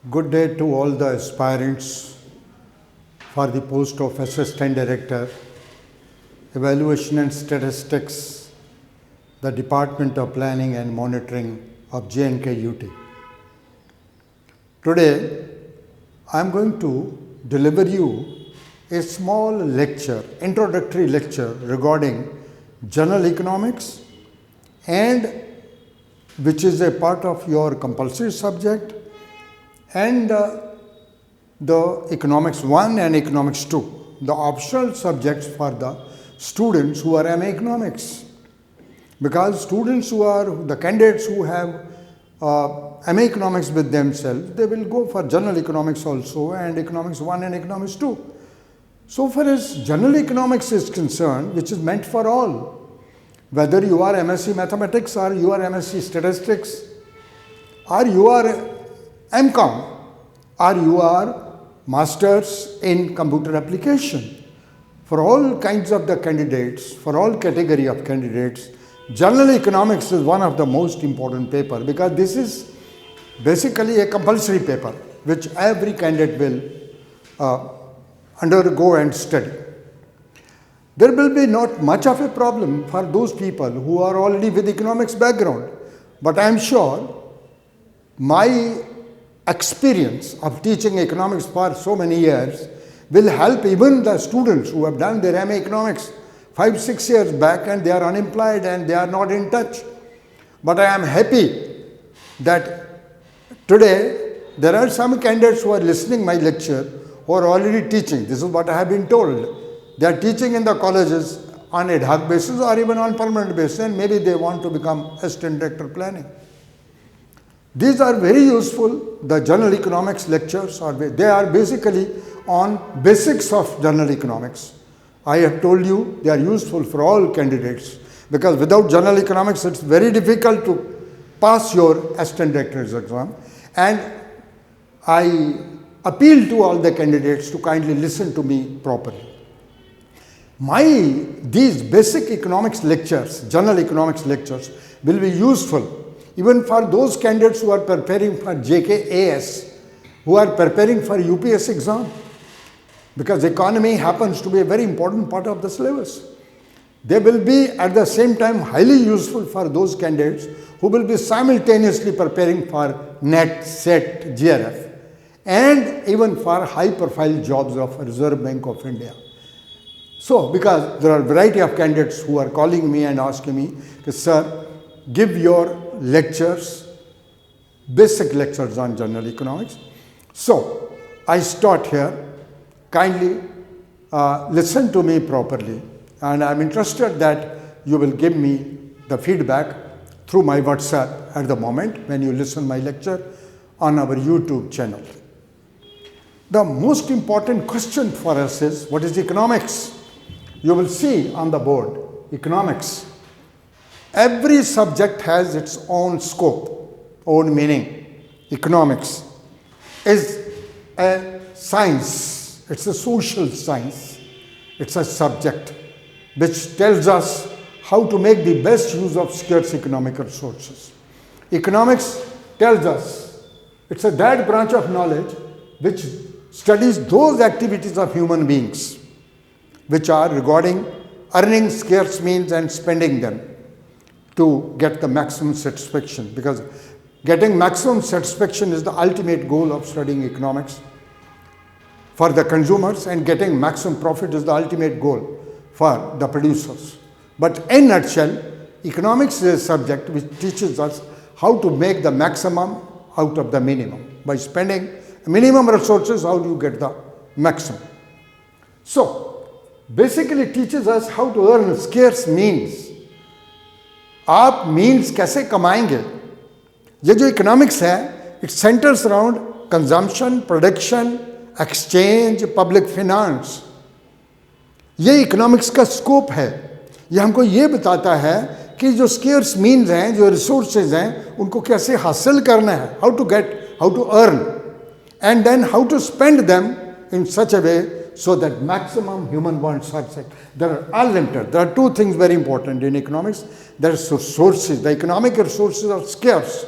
Good day to all the aspirants for the post of Assistant Director, Evaluation and Statistics, the Department of Planning and Monitoring of J&K UT. Today, I am going to deliver you a small lecture, introductory lecture regarding general economics, and which is a part of your compulsory subject, and the Economics 1 and Economics 2, the optional subjects for the students who are MA Economics. Because students who are the candidates who have MA Economics with themselves, they will go for General Economics also and Economics 1 and Economics 2. So far as General Economics is concerned, which is meant for all, whether you are MSc Mathematics or you are MSc Statistics or you are MCOM or you are Masters in Computer Application. For all kinds of the candidates, for all category of candidates, General Economics is one of the most important paper because this is basically a compulsory paper which every candidate will undergo and study. There will be not much of a problem for those people who are already with economics background, but I am sure my experience of teaching economics for so many years will help even the students who have done their MA Economics 5-6 years back and they are unemployed and they are not in touch. But I am happy that today there are some candidates who are listening my lecture who are already teaching. This is what I have been told. They are teaching in the colleges on ad hoc basis or even on permanent basis, and maybe they want to become Assistant Director Planning. These are very useful. The General Economics lectures they are basically on basics of General Economics. I have told you they are useful for all candidates because without General Economics it's very difficult to pass your Assistant Director's exam, and I appeal to all the candidates to kindly listen to me properly. These basic economics lectures, General Economics lectures, will be useful even for those candidates who are preparing for JKAS, who are preparing for UPS exam, because economy happens to be a very important part of the syllabus. They will be at the same time highly useful for those candidates who will be simultaneously preparing for NET, SET, GRF, and even for high profile jobs of Reserve Bank of India. So, because there are a variety of candidates who are calling me and asking me, sir, give your lectures, basic lectures on General Economics. So, I start here. Kindly listen to me properly, and I am interested that you will give me the feedback through my WhatsApp at the moment when you listen my lecture on our YouTube channel. The most important question for us is, what is economics? You will see on the board, economics. Every subject has its own scope, own meaning. Economics is a science, it's a social science, it's a subject which tells us how to make the best use of scarce economic resources. Economics tells us, it's a that branch of knowledge which studies those activities of human beings which are regarding earning scarce means and spending them to get the maximum satisfaction, because getting maximum satisfaction is the ultimate goal of studying economics for the consumers, and getting maximum profit is the ultimate goal for the producers. But in a nutshell, economics is a subject which teaches us how to make the maximum out of the minimum. By spending minimum resources, how do you get the maximum? So, basically teaches us how to earn scarce means. आप means कैसे कमाएंगे? ये जो economics है, it centres around consumption, production, exchange, public finance. ये economics का scope है. ये हमको ये बताता है कि जो स्केर्स मीन्स हैं, जो रिसोर्सेज हैं, उनको कैसे हासिल करना है, how to get, how to earn, and then how to spend them in such a way so that maximum human wants are set. There are unlimited. There are two things very important in economics. There are sources. The economic resources are scarce.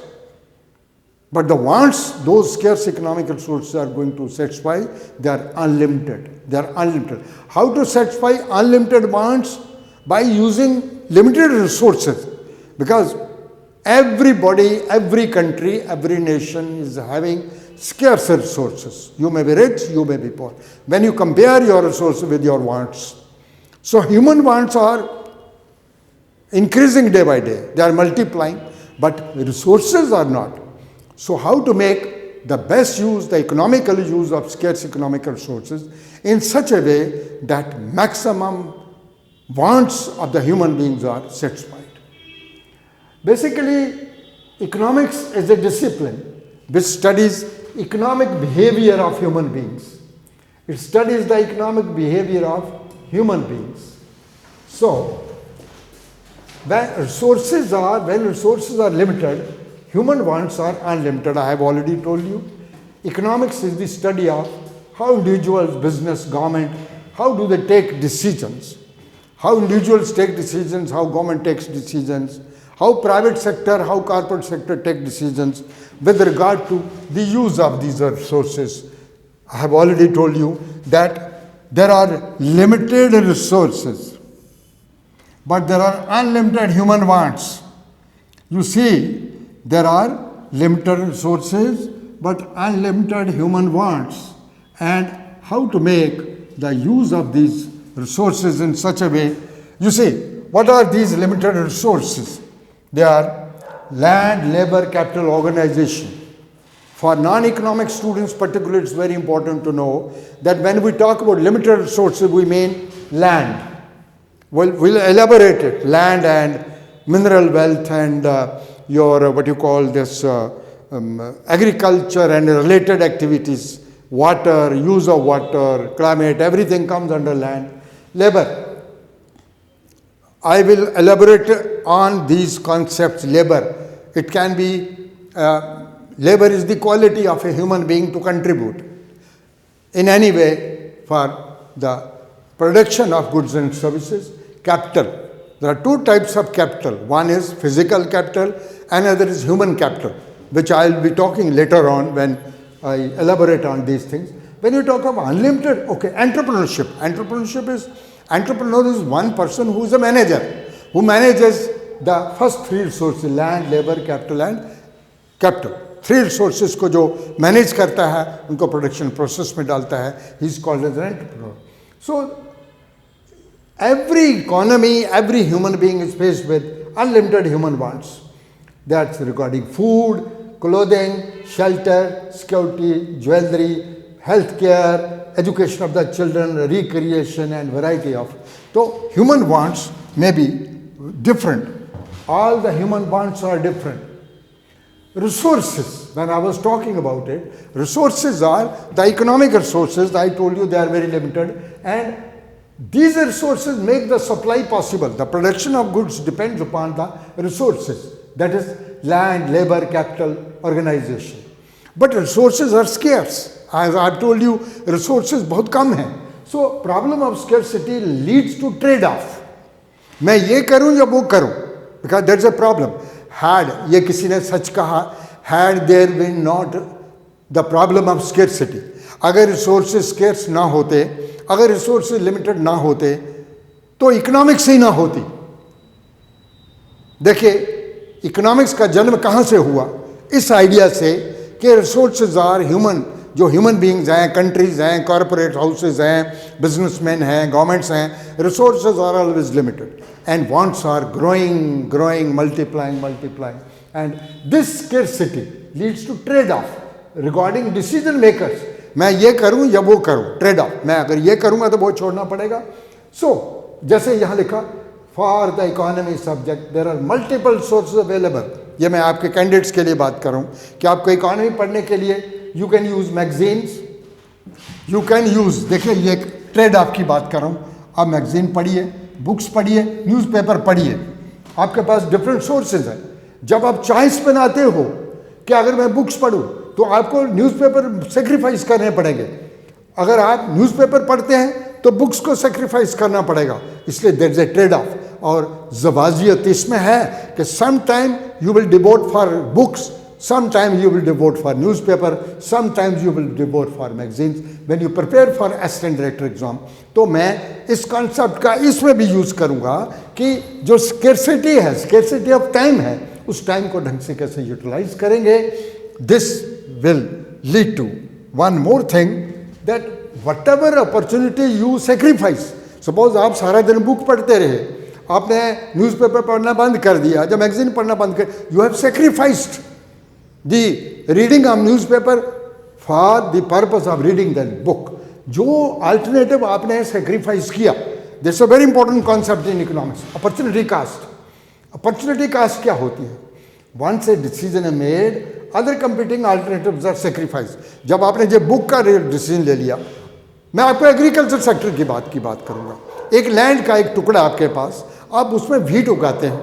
But the wants, those scarce economic resources are going to satisfy, they are unlimited. They are unlimited. How to satisfy unlimited wants? By using limited resources. Because everybody, every country, every nation is having scarce resources. You may be rich, you may be poor. When you compare your resources with your wants, so human wants are increasing day by day. They are multiplying, but resources are not. So how to make the best use, the economical use of scarce economic resources in such a way that maximum wants of the human beings are satisfied. Basically, economics is a discipline which studies economic behavior of human beings. It studies the economic behavior of human beings. So, when resources are limited, human wants are unlimited. I have already told you. Economics is the study of how individuals, business, government, how do they take decisions. How individuals take decisions, how government takes decisions, how private sector, how corporate sector take decisions with regard to the use of these resources. I have already told you that there are limited resources, but there are unlimited human wants. You see, there are limited resources, but unlimited human wants. And how to make the use of these resources in such a way. You see, what are these limited resources? They are land, labor, capital, organization. For non-economic students particularly, it's very important to know that when we talk about limited resources, we mean land. We'll elaborate it. Land and mineral wealth and agriculture and related activities, water, use of water, climate, everything comes under land. Labor. I will elaborate on these concepts. Labor. It can be, labor is the quality of a human being to contribute in any way for the production of goods and services. Capital. There are two types of capital. One is physical capital, another is human capital, which I will be talking later on when I elaborate on these things. When you talk of unlimited, entrepreneurship. Entrepreneur is one person who is a manager, who manages the first three resources, land, labor, capital and capital. Three resources को जो manage करता है, उनको production process में डालता है, he is called as an entrepreneur. So, every economy, every human being is faced with unlimited human wants. That's regarding food, clothing, shelter, security, jewelry, healthcare, education of the children, recreation and variety of. So human wants may be different. All the human wants are different. Resources, when I was talking about it, resources are the economic resources. I told you they are very limited, and these resources make the supply possible. The production of goods depends upon the resources. That is land, labor, capital, organization. But resources are scarce. As I have told you, resources बहुत कम हैं. So problem of scarcity leads to trade-off. मैं ये करूं या वो करूं? Because there is a problem. Had ये किसी ने सच कहा, had there been not the problem of scarcity. अगर resources scarce ना होते, अगर resources limited ना होते, तो economics ही ना होती. देखिए, economics का जन्म कहाँ से हुआ? इस आइडिया से कि resources are human, जो ह्यूमन बींग्स हैं, कंट्रीज हैं, कॉरपोरेट हाउसेज हैं, बिजनेसमैन हैं, गवर्नमेंट्स हैं, resources are always limited and wants are growing growing multiplying multiplying and this scarcity leads to trade off regarding decision makers. मैं ये करूं या वो करूं, ट्रेड ऑफ. मैं अगर ये करूंगा तो वो छोड़ना पड़ेगा. सो जैसे यहाँ लिखा, for the economy subject there are multiple sources available. ये मैं आपके कैंडिडेट्स के लिए बात करूं कि आपको इकोनॉमी पढ़ने के लिए you can use magazines, you can use, देखिए ये एक ट्रेड ऑफ की बात कर रहा हूँ. आप मैगजीन पढ़िए, बुक्स पढ़िए, न्यूज़पेपर पढ़िए, आपके पास डिफरेंट सोर्सेज हैं. जब आप चॉइस बनाते हो कि अगर मैं बुक्स पढ़ूँ तो आपको न्यूज़पेपर सेक्रीफाइस करने पड़ेंगे. अगर आप न्यूज़पेपर पढ़ते हैं तो बुक्स को सेक्रीफाइस करना पड़ेगा. इसलिए there is a trade off. और ज़वाजियत इसमें है कि some time you will devote for books, Sometimes you will devote for newspaper, sometimes you will devote for magazines. When you prepare for assistant director exam, तो मैं इस concept का इसमें भी यूज करूंगा कि जो स्केर्सिटी है, स्केर्सिटी ऑफ टाइम है, उस टाइम को ढंग से कैसे यूटिलाइज करेंगे. This will lead to one more thing, that whatever opportunity you sacrifice. Suppose आप सारा दिन बुक पढ़ते रहे, आपने न्यूज़पेपर पढ़ना बंद कर दिया, जब मैगजीन पढ़ना बंद कर, you have sacrificed the reading of newspaper for the purpose of reading the book. जो अल्टरनेटिव आपने सेक्रीफाइस किया, this a very important concept in economics. Opportunity cost. Opportunity cost क्या होती है? वंस ए डिसीजन है made, other competing alternatives are sacrifice. जब आपने जो बुक का डिसीजन ले लिया, मैं आपको एग्रीकल्चर सेक्टर की बात करूंगा. एक लैंड का एक टुकड़ा आपके पास, आप उसमें व्हीट उगाते हैं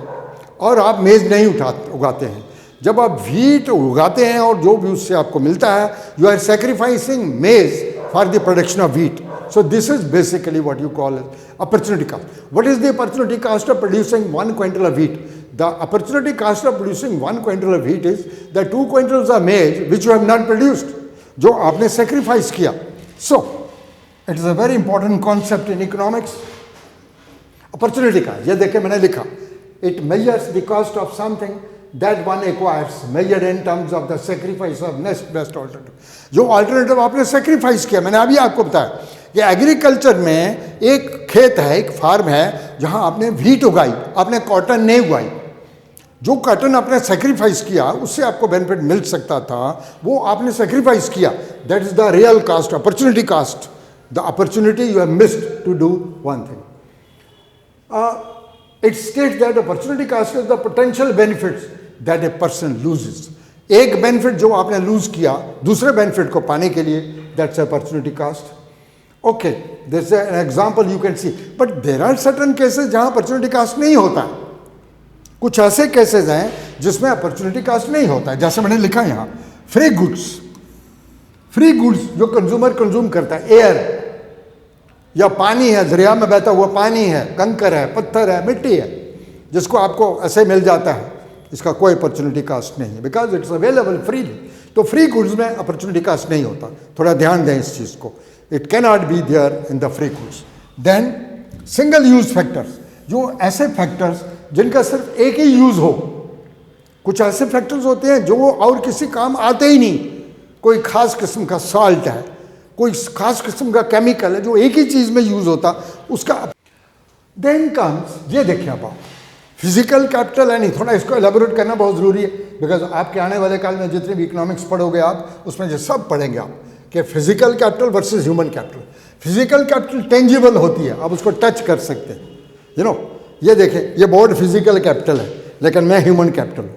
और आप मेज नहीं उगाते हैं. जब आप व्हीट उगाते हैं और जो भी उससे आपको मिलता है, यू आर सेक्रीफाइसिंग मेज for the production of wheat. So this is basically what you call as opportunity cost. What is the opportunity cost of producing 1 quintal of wheat? The opportunity cost of producing 1 quintal of wheat is the 2 quintals of maize which you have not produced, जो आपने sacrifice किया. So it is a very important concept in economics. Opportunity cost. ये देखे मैंने लिखा. It measures the cost of something that one acquires, measured in terms of the sacrifice of next best alternative. जो alternative आपने sacrifice किया, मैंने अभी आपको बताया कि एग्रीकल्चर में एक खेत है, एक फार्म है, जहां आपने व्हीट उगाई, आपने कॉटन नहीं उगाई. जो कॉटन आपने सेक्रीफाइस किया, उससे आपको बेनिफिट मिल सकता था, वो आपने सेक्रीफाइस किया. That is the real cost, opportunity cost. The opportunity you have missed to do one thing. It states that opportunity cost is the potential benefits that a person loses. एक benefit जो आपने loose किया दूसरे benefit को पाने के लिए, that's opportunity cost. Okay, there's an example you can see, but there are certain cases जहां opportunity cost नहीं होता है. कुछ ऐसे केसेस हैं जिसमें opportunity cost नहीं होता है. जैसे मैंने लिखा यहाँ, फ्री गुड्स. फ्री गुड्स जो कंज्यूमर कंज्यूम करता है, एयर या पानी है, दरिया में बहता हुआ पानी है, कंकर है, पत्थर है, मिट्टी है, जिसको आपको ऐसे मिल जाता है, इसका कोई अपॉर्चुनिटी कास्ट नहीं है, बिकॉज इट्स अवेलेबल फ्रीली. तो फ्री गुड्स में अपॉर्चुनिटी कास्ट नहीं होता. थोड़ा ध्यान दें इस चीज़ को. It cannot be there in the free goods. Then single use factors, जो ऐसे फैक्टर्स जिनका सिर्फ एक ही यूज हो. कुछ ऐसे फैक्टर्स होते हैं जो और किसी काम आते ही नहीं. कोई खास किस्म का सॉल्ट है, कोई खास किस्म का केमिकल है जो एक ही चीज में यूज होता उसका. Then comes, ये देखिए आप फिजिकल कैपिटल है. नहीं, थोड़ा इसको एलेबोरेट करना बहुत जरूरी है, बिकॉज आपके आने वाले काल में जितने भी इकोनॉमिक्स पढ़ोगे आप, उसमें जो सब पढ़ेंगे आप कि physical capital versus human capital. Physical capital tangible होती है, आप उसको टच कर सकते हैं. यू नो, ये देखें, ये बोर्ड फिजिकल कैपिटल है, लेकिन मैं ह्यूमन कैपिटल हूँ.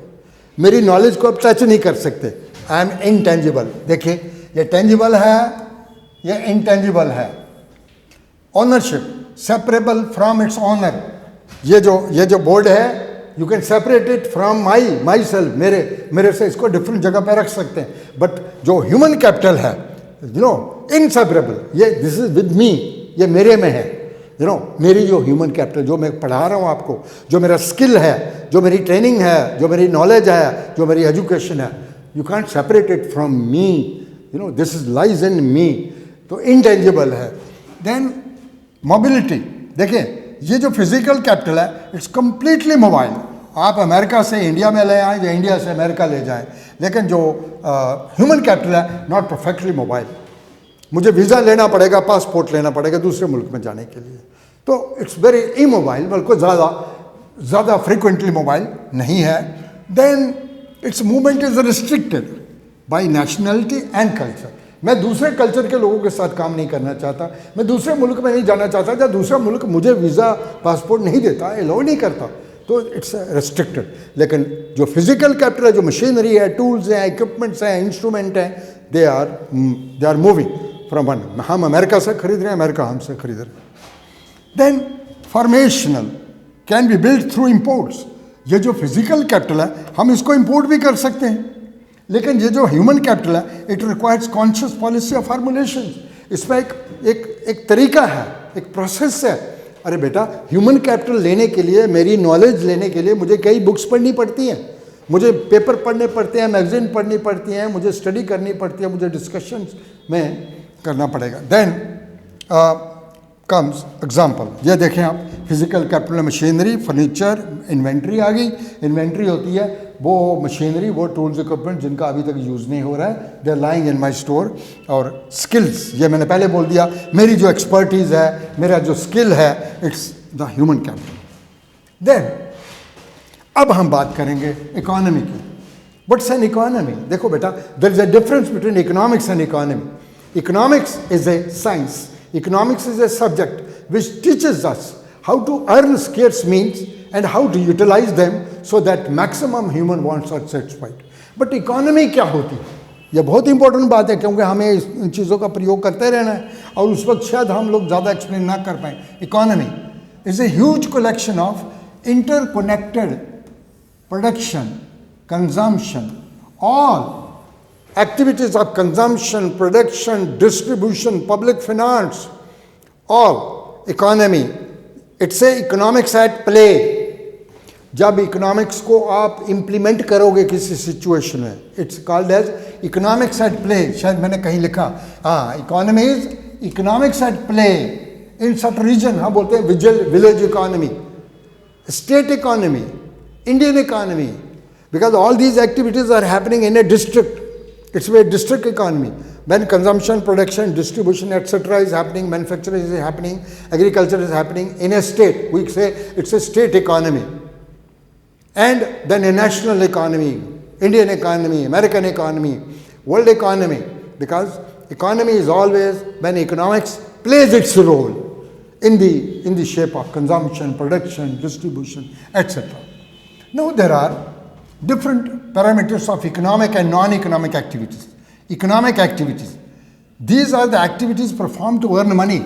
मेरी नॉलेज को आप टच नहीं कर सकते. I am intangible. देखिए, ये टेंजिबल है, ये इनटेंजिबल है. Ownership separable from its owner. ये जो बोर्ड है, you can separate it from my self. मेरे से इसको डिफरेंट जगह पर रख सकते हैं. बट जो ह्यूमन कैपिटल है, यू नो, इनसेपरेबल, ये दिस इज विद मी, ये मेरे में है. यू नो, मेरी जो ह्यूमन कैपिटल, जो मैं पढ़ा रहा हूँ आपको, जो मेरा स्किल है, जो मेरी ट्रेनिंग है, जो मेरी नॉलेज है, जो मेरी एजुकेशन है, you can't separate it from me. You know, this is lies in me. तो इंटेंजिबल है. Then mobility. देखिए, ये जो फिजिकल कैपिटल है, इट्स कंप्लीटली मोबाइल. आप अमेरिका से इंडिया में ले आएँ या इंडिया से अमेरिका ले जाएं, लेकिन जो ह्यूमन कैपिटल है, नॉट परफेक्टली मोबाइल. मुझे वीज़ा लेना पड़ेगा, पासपोर्ट लेना पड़ेगा दूसरे मुल्क में जाने के लिए. तो इट्स वेरी इमोबाइल, बल्कि ज़्यादा फ्रिक्वेंटली मोबाइल नहीं है. Then its movement is restricted by nationality and culture. मैं दूसरे कल्चर के लोगों के साथ काम नहीं करना चाहता. मैं दूसरे मुल्क में नहीं जाना चाहता जहाँ दूसरा मुल्क मुझे वीज़ा पासपोर्ट नहीं देता, अलाउ नहीं करता. तो इट्स रेस्ट्रिक्टेड. लेकिन जो फिजिकल कैपिटल है, जो मशीनरी है, टूल्स हैं, इक्विपमेंट्स हैं, इंस्ट्रूमेंट हैं, they are moving from one. हम अमेरिका से खरीद रहे हैं, अमेरिका हमसे खरीद रहे हैं. Then formational can be build through imports. ये जो फिजिकल कैपिटल है, हम इसको इम्पोर्ट भी कर सकते हैं. लेकिन ये जो ह्यूमन कैपिटल है, it requires conscious policy of formulation. इसमें एक तरीका है, एक प्रोसेस है. अरे बेटा, ह्यूमन कैपिटल लेने के लिए, मेरी नॉलेज लेने के लिए मुझे कई बुक्स पढ़नी पड़ती हैं, मुझे पेपर पढ़ने पड़ते हैं, मैगजीन पढ़नी पड़ती हैं, मुझे स्टडी करनी पड़ती है, मुझे डिस्कशंस में करना पड़ेगा। देन कम्स एग्जाम्पल, ये देखें आप, physical capital, machinery, furniture, inventory आ गई। इन्वेंट्री होती है वो मशीनरी, वो टूल्स इक्विपमेंट जिनका अभी तक यूज़ नहीं हो रहा है, they are lying in my store. और स्किल्स, ये मैंने पहले बोल दिया, मेरी जो एक्सपर्टीज़ है, मेरा जो स्किल है, it's the human capital. Then अब हम बात करेंगे इकोनॉमी की। What's an economy? देखो बेटा, there is a difference between economics and economy. Economics is a science, economics is a subject which teaches us how to earn scarce means and how to utilize them so that maximum human wants are satisfied. But economy क्या होती है? यह बहुत important बात है, क्योंकि हमें इन चीज़ों का प्रयोग करते रहना है और उस वक्त शायद हम लोग ज़्यादा एक्सप्लेन ना कर पाएँ। Economy is a huge collection of interconnected production, consumption, all activities of consumption, production, distribution, public finance, all economy. It's a economics at play. जब इकोनॉमिक्स को आप इम्प्लीमेंट करोगे किसी सिचुएशन में, it's called as economics at play. शायद मैंने कहीं लिखा, हाँ, economy is economics at play in certain region. हाँ, बोलते हैं village economy, state economy, Indian economy, because all these activities are happening in a district. It's a district economy. When consumption, production, distribution, etc. is happening, manufacturing is happening, agriculture is happening in a state, we say it's a state economy. And then a national economy, Indian economy, American economy, world economy. Because economy is always when economics plays its role in the shape of consumption, production, distribution, etc. Now there are different parameters of economic and non-economic activities. Economic activities, these are the activities performed to earn money.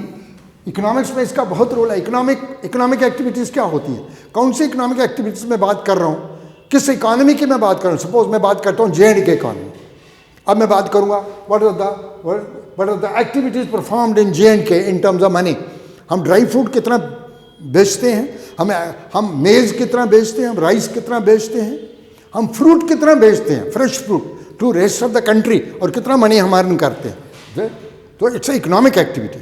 Economics में इसका बहुत role है. Economic activities क्या होती हैं? कौन सी economic activities में बात कर रहा हूँ, किस इकोनॉमी की मैं बात कर रहा हूँ? सपोज मैं बात करता हूँ J&K इकोनॉमी. अब मैं बात करूँगा what are the activities performed in J&K in terms of money. हम ड्राई फ्रूट कितना बेचते हैं, हम मेज़ कितना बेचते हैं, हम राइस कितना बेचते हैं, हम फ्रूट कितना बेचते हैं, fresh fruit to rest of the country, और कितना मनी हम अर्न करते हैं. तो it's a economic activity.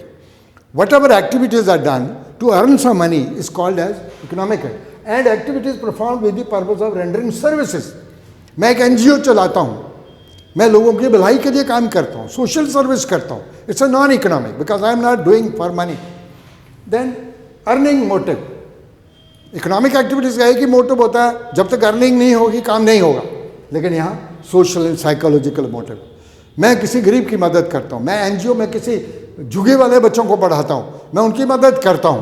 Whatever activities are done to earn some money is called as economic, and activities performed with the purpose of rendering services. मैं एक NGO चलाता हूँ, मैं लोगों की भलाई के लिए काम करता हूँ, सोशल सर्विस करता हूँ. It's a non economic because I am not doing for money. Then earning motive. Economic activities का एक ही मोटिव होता है, जब तक अर्निंग नहीं होगी काम नहीं होगा. लेकिन यहाँ सोशल एंड साइकोलॉजिकल मोटिव. मैं किसी गरीब की मदद करता हूँ, मैं NGO में किसी झुगे वाले बच्चों को पढ़ाता हूँ, मैं उनकी मदद करता हूँ,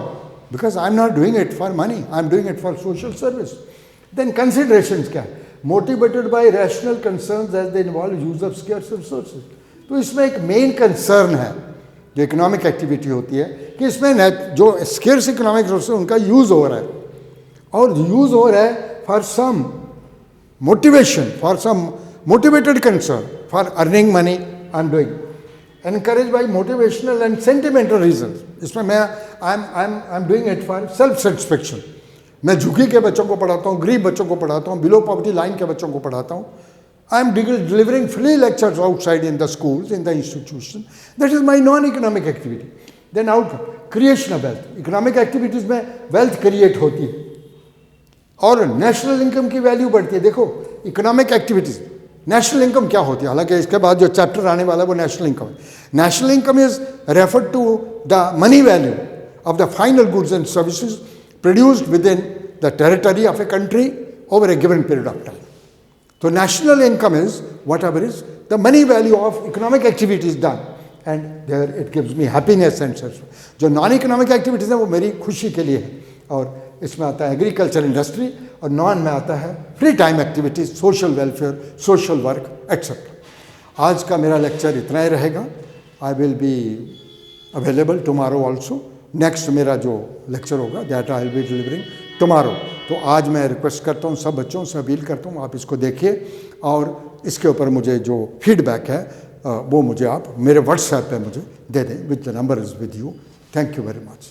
because I am not doing it for money, I am doing it for social service. Then considerations क्या है? Motivated by rational concerns as they involve use of scarce resources. तो इसमें एक मेन कंसर्न है जो इकोनॉमिक एक्टिविटी होती है कि इसमें जो स्कार्स इकोनॉमिक रिसोर्सेज उनका यूज़ हो रहा है, और यूज़ हो रहा है for some motivation, for some motivated concern for earning money. I'm doing encouraged by motivational and sentimental reasons. इसमें मैं I'm doing it for self satisfaction. मैं झुग्गी के बच्चों को पढ़ाता हूँ, गरीब बच्चों को पढ़ाता हूँ, बिलो पॉवर्टी लाइन के बच्चों को पढ़ाता हूँ. I'm delivering free lectures outside in the schools, in the institution. That is my non-economic activity. Then outcome, creation of wealth. Economic activities में wealth create होती है और नेशनल इनकम की वैल्यू बढ़ती है. देखो इकोनॉमिक एक्टिविटीज, नेशनल इनकम क्या होती है? हालांकि इसके बाद जो चैप्टर आने वाला है वो नेशनल इनकम है. National income is refer to the money value of the final goods and services produced within the territory of a country over a given period of time. तो national income is whatever is the money value of economic activities done, and there it gives me happiness and satisfaction. जो non economic activities हैं वो मेरी खुशी के लिए है, और इसमें आता है एग्रीकल्चर इंडस्ट्री, और नॉन में आता है free time activities, social welfare, social work etcetera. आज का मेरा लेक्चर इतना ही रहेगा. I will be available tomorrow also. Next मेरा जो लेक्चर होगा that I will be delivering tomorrow. तो आज मैं रिक्वेस्ट करता हूँ, सब बच्चों से अपील करता हूँ, आप इसको देखिए और इसके ऊपर मुझे जो फीडबैक है वो मुझे आप मेरे व्हाट्सएप पे मुझे दे दें, with the number is with you. Thank you very much.